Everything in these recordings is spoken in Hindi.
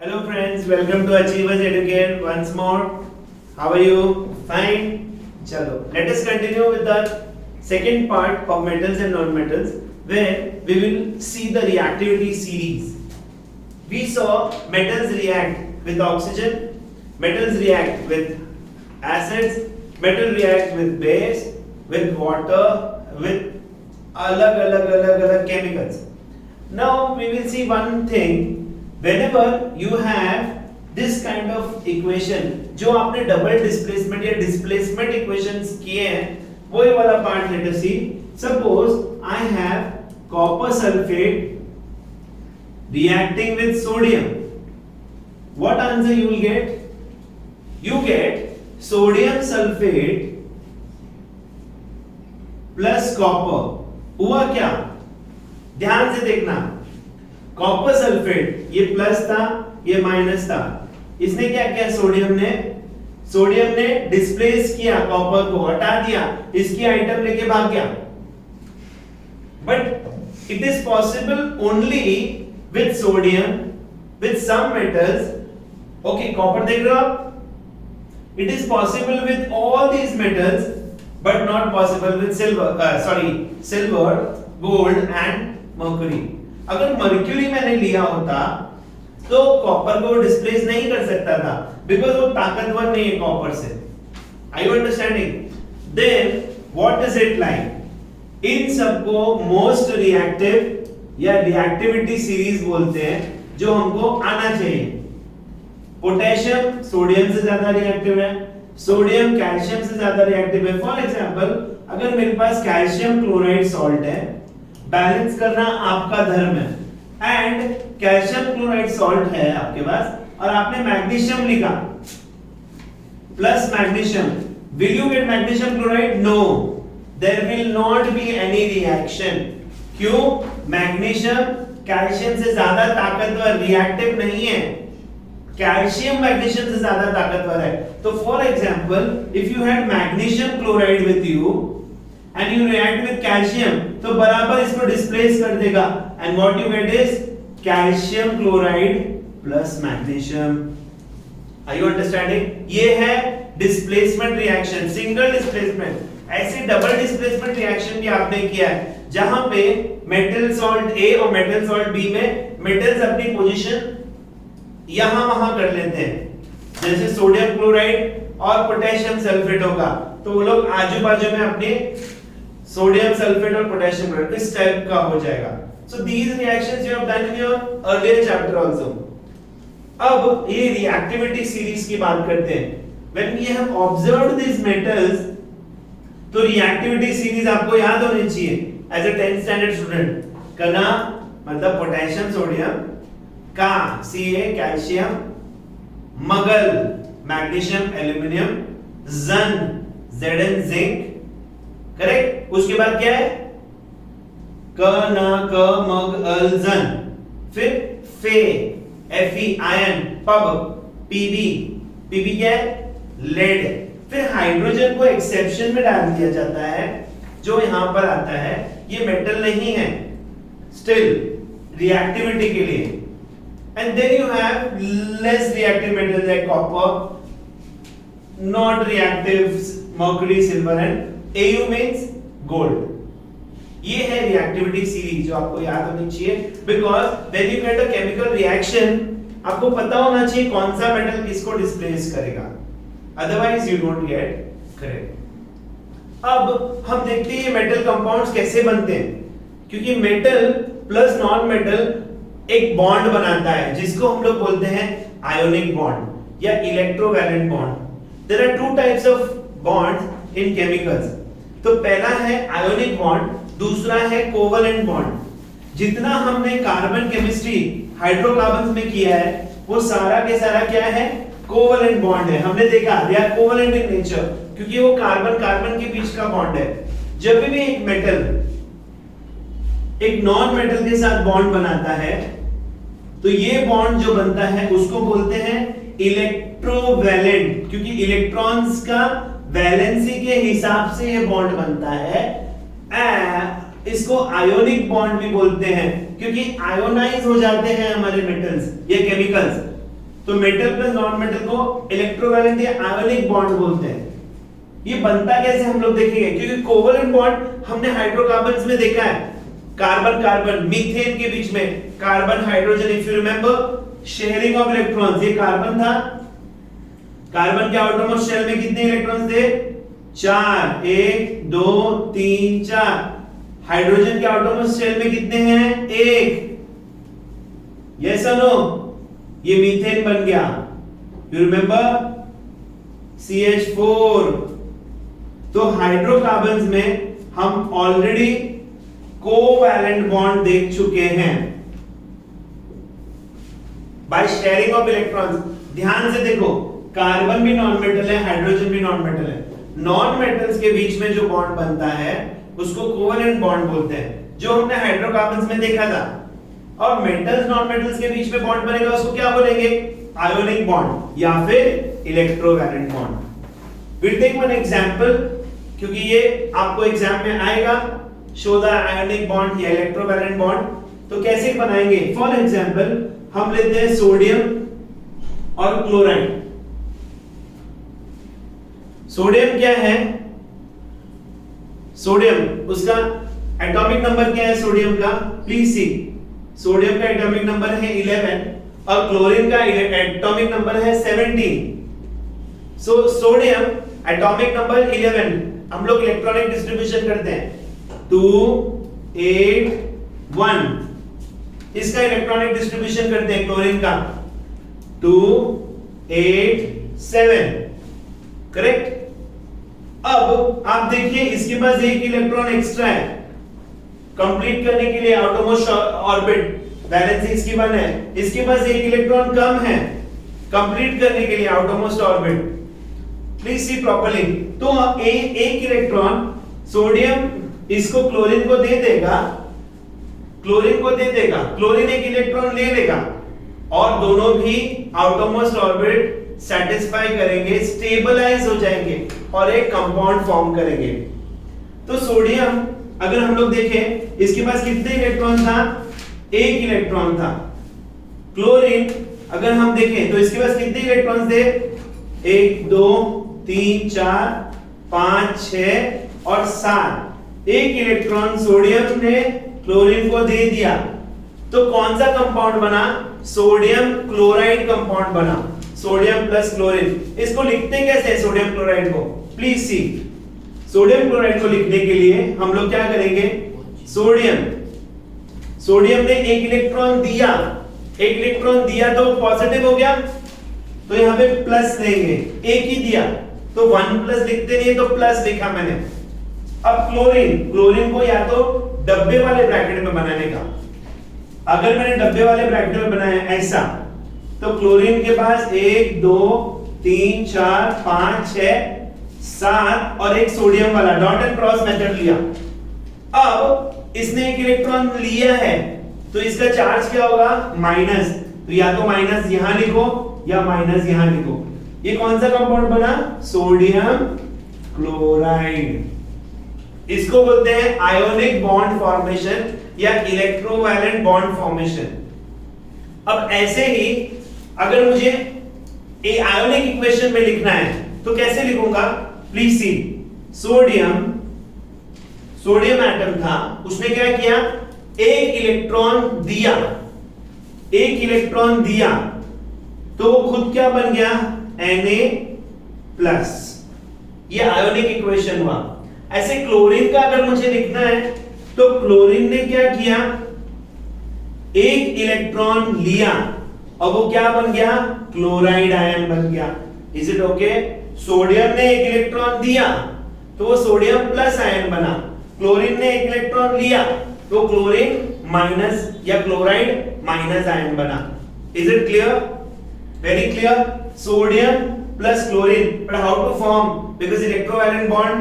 Hello friends, welcome to Achievers Educate once more. How are you? Fine? Chalo. Let us continue with the second part of metals and non-metals where we will see the reactivity series. We saw metals react with oxygen, metals react with acids, metal react with base, with water, with अलग chemicals. Now we will see one thing. Whenever you have this kind of equation, जो आपने double displacement या displacement equations किए हैं, वो ये वाला part let us see. Suppose I have copper sulfate reacting with sodium. What answer you will get? You get sodium sulfate plus copper. हुआ क्या? ध्यान से देखना. कॉपर सल्फेट ये प्लस था, ये माइनस था. इसने क्या किया? सोडियम ने डिस्प्लेस किया, कॉपर को हटा दिया, इसकी आइटम लेके भाग गया. But it is possible only with sodium, with some metals. Okay, copper देख रहे हो आप? It is possible with all these metals but not possible with silver, gold and mercury. अगर मर्क्यूरी मैंने लिया होता तो कॉपर को डिस्प्लेस नहीं कर सकता था, बिकॉज वो ताकतवर नहीं है कॉपर से. Are you understanding? Then what is it like? इन सबको मोस्ट रिएक्टिव या रिएक्टिविटी सीरीज बोलते हैं, जो हमको आना चाहिए. पोटेशियम सोडियम से ज्यादा रिएक्टिव है, सोडियम कैल्शियम से ज्यादा रिएक्टिव है. फॉर एग्जांपल, अगर मेरे पास कैल्शियम क्लोराइड सॉल्ट है, बैलेंस करना आपका धर्म है, एंड कैल्शियम क्लोराइड सॉल्ट है आपके पास, और आपने मैग्नीशियम लिखा plus magnesium, will you get magnesium chloride? No, there will not be any reaction. क्यों? मैग्नीशियम कैल्शियम से ज्यादा ताकतवर, रिएक्टिव नहीं है. कैल्शियम मैग्नीशियम से ज्यादा ताकतवर है. तो for example, if you had magnesium chloride with you and you react with calcium, तो बराबर इसको डिस्प्लेस कर देगा, and what you get is calcium chloride plus magnesium. Are you understanding? ये है displacement reaction, single displacement. ऐसे डबल डिस्प्लेसमेंट रिएक्शन भी आपने किया है, जहां पे मेटल सॉल्ट A और मेटल सॉल्ट B में मेटल्स अपनी पोजीशन यहां वहां कर लेते हैं. जैसे सोडियम क्लोराइड और पोटेशियम सल्फेट होगा, तो वो लोग आजू बाजू में अपने सोडियम सल्फेट और पोटेशियम क्लोराइड इस टाइप का हो जाएगा. So these reactions you have done in your earlier chapter also. अब ये रिएक्टिविटी सीरीज की बात करते हैं. When we have observed this metals, तो रिएक्टिविटी सीरीज आपको याद होनी चाहिए as a 10th standard student. कना मतलब पोटेशियम सोडियम, का Ca कैल्शियम, मगल मैग्नीशियम एल्युमिनियम, जन Zn जिंक. करेक्ट? उसके बाद क्या है? क न क मग अल जन. फिर फे Fe आयन, पब Pb क्या है? लेड. फिर हाइड्रोजन को एक्सेप्शन में डाल दिया जाता है, जो यहां पर आता है. ये मेटल नहीं है स्टिल रिएक्टिविटी के लिए. And then you have less reactive metals like copper, not reactive mercury, silver and Au means gold. ये है रिएक्टिविटी सीरीज जो आपको याद होनी चाहिए, because when you get a chemical reaction आपको पता होना चाहिए कौन सा मेटल किसको डिस्प्लेस करेगा, otherwise you don't get correct. अब हम देखते हैं ये मेटल कंपाउंड्स कैसे बनते हैं, क्योंकि मेटल प्लस नॉन मेटल एक बॉन्ड बनाता है, जिसको हम लोग बोलते हैं आयोनिक बॉन्ड या electrovalent bond. There are two types of bonds in chemicals. तो पहला है आयोनिक बॉन्ड, दूसरा है कोवलेंट बॉन्ड. जितना हमने कार्बन केमिस्ट्री हाइड्रोकार्बन्स में किया है, वो सारा के सारा क्या है? कोवलेंट बॉन्ड है. हमने देखा they are covalent in nature, क्योंकि वो कार्बन कार्बन के बीच का बॉन्ड है. जब भी एक मेटल एक नॉन मेटल के साथ बॉन्ड बनाता है, तो ये बॉन्ड जो बनता है उसको बोलते हैं इलेक्ट्रोवैलेंट, क्योंकि इलेक्ट्रॉन्स का वैलेंसी के हिसाब से ये बॉन्ड बनता है. इसको आयोनिक बॉन्ड भी बोलते हैं, क्योंकि आयोनाइज हो जाते हैं हमारे मेटल्स या केमिकल्स, तो मेटल प्लस नॉन मेटल को इलेक्ट्रोवैलेंट या आयोनिक बॉन्ड बोलते हैं। ये बनता कैसे हम लोग देखेंगे, क्योंकि कोवलेंट बॉन्ड हमने हाइड्रोकार्बन्स में देखा है, कार्बन कार्बन मीथेन के बीच में carbon hydrogen, if you remember sharing of electrons, ये कार्बन था, कार्बन के आउटरमोस्ट शेल में कितने इलेक्ट्रॉन्स थे, 4, 1 2 3 4। हाइड्रोजन के आउटरमोस्ट शेल में कितने हैं, 1। यस और नो, ये मीथेन बन गया, यू रिमेंबर CH4। तो हाइड्रोकार्बन्स में हम ऑलरेडी कोवैलेंट बॉन्ड देख चुके हैं बाय शेयरिंग ऑफ इलेक्ट्रॉन्स। ध्यान से देखो, कार्बन भी नॉन मेटल है, हाइड्रोजन भी नॉन मेटल है। नॉन मेटल्स के बीच में जो बॉन्ड बनता है उसको कोवैलेंट बॉन्ड बोलते हैं, जो हमने हाइड्रोकार्बन्स में देखा था। और मेटल्स नॉन मेटल्स के बीच में बॉन्ड बनेगा उसको क्या बोलेंगे, आयोनिक बॉन्ड या फिर electrovalent bond. Will take one example, क्योंकि ये आपको एग्जाम में आएगा, शो द आयोनिक बॉन्ड या इलेक्ट्रोवैलेंट बॉन्ड। तो कैसे बनाएंगे, फॉर एग्जांपल हम लेते हैं सोडियम और क्लोराइड। सोडियम क्या है, सोडियम उसका एटॉमिक नंबर क्या है सोडियम का, प्लीज सी, सोडियम का एटॉमिक नंबर है 11 और क्लोरीन का एटॉमिक नंबर है 17। सो सोडियम एटॉमिक नंबर 11, हम लोग इलेक्ट्रॉनिक डिस्ट्रीब्यूशन करते हैं 2 8 1। इसका इलेक्ट्रॉनिक डिस्ट्रीब्यूशन करते हैं क्लोरीन का 2 8 7, करेक्ट। अब आप देखिए इसके पास एक इलेक्ट्रॉन एक्स्ट्रा है, कंप्लीट करने के लिए आउटरमोस्ट ऑर्बिट वैलेंस 6 की 1 है, इसके पास एक इलेक्ट्रॉन कम है कंप्लीट करने के लिए outermost orbit. Please see properly. तो एक इलेक्ट्रॉन सोडियम इसको क्लोरीन को दे देगा, क्लोरीन को दे देगा, क्लोरीन एक इलेक्ट्रॉन ले लेगा और दोनों भी आउटरमोस्ट ऑर्बिट सेटिस्फाई करेंगे, स्टेबलाइज हो जाएंगे और एक कंपाउंड फॉर्म करेंगे। तो सोडियम अगर हम लोग देखें इसके पास कितने इलेक्ट्रॉन था, एक इलेक्ट्रॉन था। क्लोरीन अगर हम देखें तो इसके पास कितने इलेक्ट्रॉन थे, 1 2 3 4 5 6 और 7। एक इलेक्ट्रॉन सोडियम ने क्लोरीन को दे दिया, तो कौन सा कंपाउंड बना, सोडियम क्लोराइड कंपाउंड बना, सोडियम प्लस क्लोरीन। इसको लिखते कैसे हैं सोडियम क्लोराइड को, प्लीज सी। सोडियम क्लोराइड को लिखने के लिए हम लोग क्या करेंगे, सोडियम ने एक इलेक्ट्रॉन दिया, एक इलेक्ट्रॉन दिया तो पॉजिटिव हो गया, तो यहां पे प्लस लेंगे, एक ही दिया तो 1 प्लस लिखते नहीं तो प्लस लिखा मैंने। अब क्लोरीन को या तो डब्बे वाले ब्रैकेट में बनाने का, अगर मैंने डब्बे वाले ब्रैकेट में बनाया ऐसा, तो क्लोरीन के पास 1 2 3 4 5 6 7 और एक सोडियम वाला डॉट एंड क्रॉस मेथड लिया। अब इसने एक इलेक्ट्रॉन लिया है तो इसका चार्ज क्या होगा, माइनस, तो या तो माइनस यहां लिखो या माइनस यहां लिखो। ये कौन सा कंपाउंड बना, सोडियम क्लोराइड। इसको बोलते हैं आयोनिक बॉन्ड फॉर्मेशन या इलेक्ट्रोवैलेंट बॉन्ड फॉर्मेशन। अब ऐसे ही अगर मुझे आयोनिक इक्वेशन में लिखना है तो कैसे लिखूंगा, प्लीज सी। सोडियम एटम था, उसने क्या किया, एक इलेक्ट्रॉन दिया तो वो खुद क्या बन गया, Na+। ये आयोनिक इक्वेशन हुआ। ऐसे क्लोरीन का अगर मुझे लिखना है तो क्लोरीन ने क्या किया, एक इलेक्ट्रॉन लिया और वो क्या बन गया, क्लोराइड आयन बन गया। Is it okay? सोडियम ने एक इलेक्ट्रॉन दिया तो वो सोडियम प्लस आयन बना, क्लोरीन ने एक इलेक्ट्रॉन लिया तो क्लोरीन माइनस या क्लोराइड माइनस आयन बना। Is it clear? Very clear. Sodium plus chlorine, but how to form, because electrovalent bond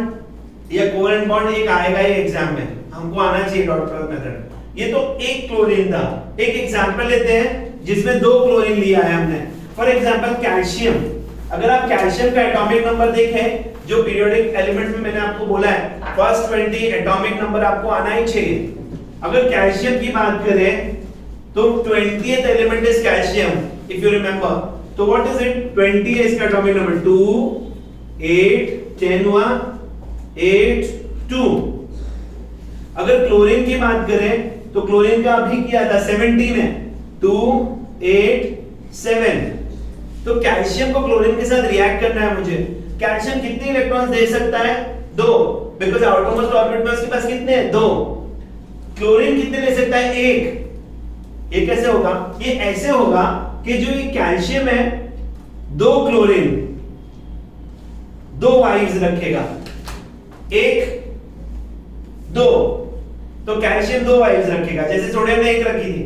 या कोवैलेंट बॉन्ड एक आएगा ही एग्जाम में, हमको आना चाहिए डॉट प्रोडक्ट मेथड। ये तो एक क्लोरीन था। एक एग्जांपल लेते हैं जिसमें 2 क्लोरीन लिया है हमने। फॉर एग्जांपल कैल्शियम, अगर आप कैल्शियम का एटॉमिक नंबर देखें, जो पीरियोडिक एलिमेंट में मैंने आपको बोला है फर्स्ट 20 एटॉमिक नंबर आपको आना ही चाहिए। अगर कैल्शियम की बात करें तो 20th element is calcium, if you remember. तो व्हाट इज इट, 20 है इसका एटॉमिक नंबर, 2 8 10 हुआ 8 2। अगर क्लोरीन की बात करें तो क्लोरीन का अभी किया था 17 है, 2 8 7। तो कैल्शियम को क्लोरीन के साथ रिएक्ट करना है मुझे। कैल्शियम कितने इलेक्ट्रॉन्स दे सकता है, 2, बिकॉज़ आउटरमोस्ट ऑर्बिट में उसके पास कितने हैं, 2। क्लोरीन कितने ले सकता है, 1। ये कैसे होगा, ये ऐसे होगा कि जो ये कैल्शियम है 2 क्लोरीन 2 वाइव्स रखेगा, 1 2, तो कैल्शियम 2 वाइव्स रखेगा, जैसे सोडियम ने 1 रखी थी।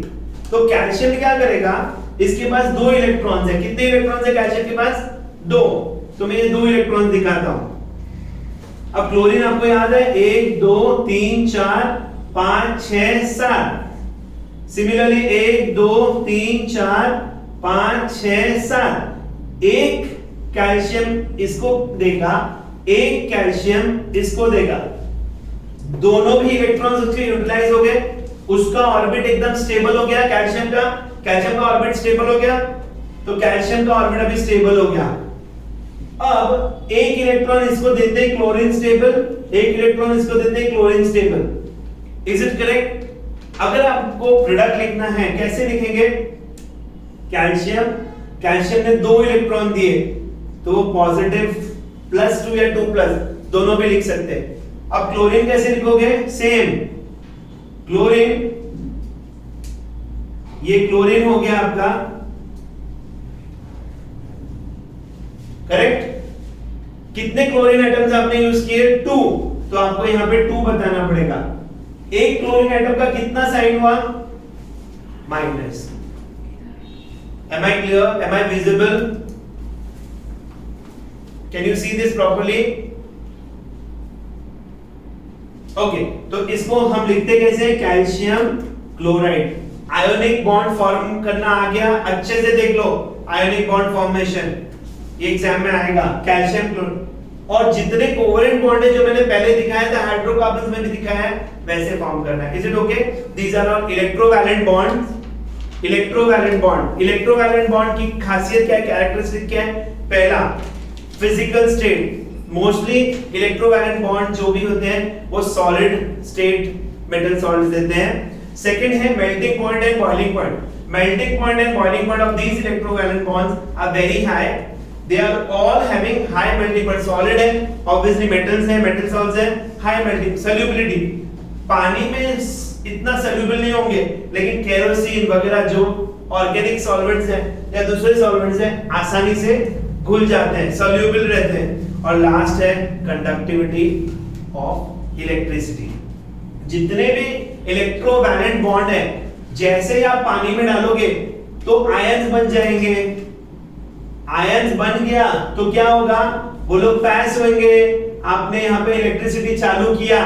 तो कैल्शियम क्या करेगा, इसके पास 2 इलेक्ट्रॉन्स है, कितने इलेक्ट्रॉन्स है कैल्शियम के पास, 2। तो मैं ये 2 इलेक्ट्रॉन दिखाता हूं। अब क्लोरीन आपको याद है 1 2 3 4 5 6 7। सिमिलरली 1 2 3 4 5 6 7। एक कैल्शियम इसको देगा, एक कैल्शियम इसको देगा, दोनों भी इलेक्ट्रॉन्स उसके यूटिलाइज हो गए, उसका ऑर्बिट एकदम स्टेबल हो गया। कैल्शियम का ऑर्बिट स्टेबल हो गया, तो कैल्शियम का ऑर्बिट अभी स्टेबल हो गया। अब एक इलेक्ट्रॉन इसको देते हैं क्लोरीन स्टेबल, एक इलेक्ट्रॉन इसको देते हैं chlorine stable. Is it correct? अगर आपको प्रोडक्ट लिखना है कैसे लिखेंगे, कैल्शियम ने 2 इलेक्ट्रॉन दिए तो वो पॉजिटिव +2 या 2+ दोनों भी लिख सकते हैं। अब क्लोरीन कैसे लिखोगे, सेम क्लोरीन, ये क्लोरीन हो गया आपका, करेक्ट। कितने क्लोरीन एटम्स आपने यूज किए, 2, तो आपको यहां पे 2 बताना पड़ेगा। एक क्लोरीन एटम का कितना साइन हुआ, minus. Am I clear? Am I visible? Can you see this properly? Okay, तो इसको हम लिखते कैसे, calcium chloride. Ionic bond form करना आ गया, अच्छे से देख लो, आयोनिक बॉन्ड फॉर्मेशन ये एग्जाम में आएगा, कैल्शियम क्लोराइड। और जितने कोवेलेंट बॉन्ड है जो मैंने पहले दिखाया था हाइड्रोकार्बन्स में भी दिखाया है, वैसे फॉर्म करना है। Is it okay? These are all electrovalent bonds. Electrovalent bond की खासियत क्या है, कैरेक्टरिस्टिक क्या है? पहला, physical state. Mostly electrovalent bond जो भी होते हैं वो सॉलिड स्टेट मेटल सॉल्ट्स देते हैं। सेकंड है melting point and boiling point. Melting point and boiling point of these electrovalent bonds are very high. They are all having high melting point. Solid है, obviously metals है, metal salts है, high melting solubility. पानी में इतना soluble नहीं होंगे, लेकिन केरोसिन वगैरह जो ऑर्गेनिक सॉल्वेंट्स हैं या दूसरे सॉल्वेंट्स हैं आसानी से घुल जाते हैं, soluble रहते हैं। और लास्ट है कंडक्टिविटी ऑफ इलेक्ट्रिसिटी। जितने भी इलेक्ट्रोवैलेंट बॉन्ड है, जैसे ही आप पानी में डालोगे तो आयंस बन जाएंगे। आयंस बन गया तो क्या होगा, वो लोग पास होंगे। आपने यहाँ पे इलेक्ट्रिसिटी चालू किया,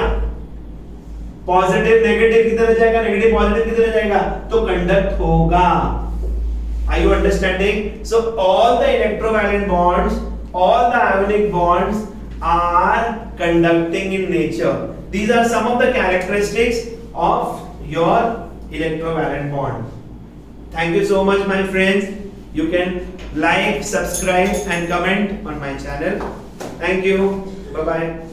पॉजिटिव नेगेटिव की तरह जाएगा, नेगेटिव पॉजिटिव की तरह जाएगा, तो कंडक्ट होगा। Are you understanding? So all the electrovalent bonds, all the ionic bonds are conducting in nature. These are some of the characteristics of your electrovalent bond. Thank you so much, my friends. You can like, subscribe and comment on my channel. Thank you. Bye bye.